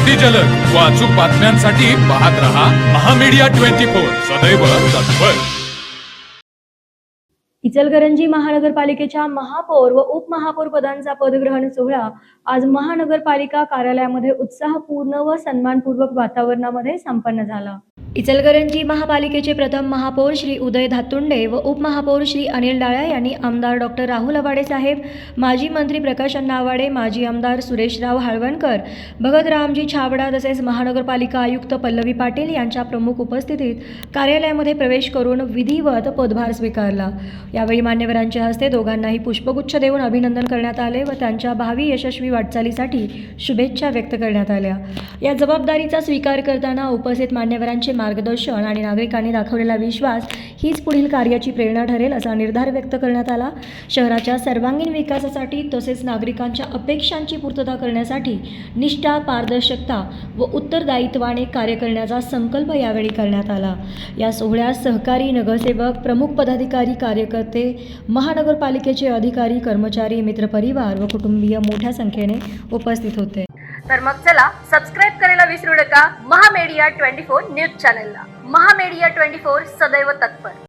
अति जलद व अचूक बातम्यांसाठी पाहत रहा महामीडिया 24 सदैव तत्पर। इचलकरंजी महानगरपालिकेच्या महापौर व उपमहापौर पदांचा पदग्रहण सोहळा आज महानगरपालिका कार्यालयामध्ये उत्साहपूर्ण व सन्मानपूर्वक वातावरणामध्ये संपन्न झाला। इचलकरंजी महापालिकेचे प्रथम महापौर श्री उदय धातुंडे व उपमहापौर श्री अनिल डाळ्या यांनी आमदार डॉक्टर राहुल आवाडे साहेब, माजी मंत्री प्रकाश अण्णा आवाडे, माजी आमदार सुरेशराव हाळवणकर, भगतरामजी छाबडा तसेच महानगरपालिका आयुक्त पल्लवी पाटील यांच्या प्रमुख उपस्थितीत कार्यालयामध्ये प्रवेश करून विधिवत पदभार स्वीकारला। यावेळी मान्यवरांच्या हस्ते दोघांनाही पुष्पगुच्छ देऊन अभिनंदन करण्यात आले व त्यांच्या भावी यशस्वी वाटचालीसाठी शुभेच्छा व्यक्त करण्यात आल्या। या जबाबदारीचा स्वीकार करताना उपस्थित मान्यवरांचे मार्गदर्शन आणि नागरिकांनी दाखवलेला विश्वास हीच पुढील कार्याची प्रेरणा ठरेल असा निर्धार व्यक्त करण्यात आला। शहराच्या सर्वांगीण विकासासाठी तसेच नागरिकांच्या अपेक्षांची पूर्तता करण्यासाठी निष्ठा, पारदर्शकता व उत्तरदायित्वाने कार्य करण्याचा संकल्प यावेळी करण्यात आला। या सोहळ्यात सहकारी, नगरसेवक, प्रमुख पदाधिकारी, कार्यकर्ते, महानगरपालिकेचे अधिकारी, कर्मचारी, मित्रपरिवार व कुटुंबीय मोठ्या संख्येने उपस्थित होते। तर मग चला सबस्क्राईब करायला विसरू नका महामीडिया 24 न्यूज चॅनलला। महामीडिया 24 सदैव तत्पर।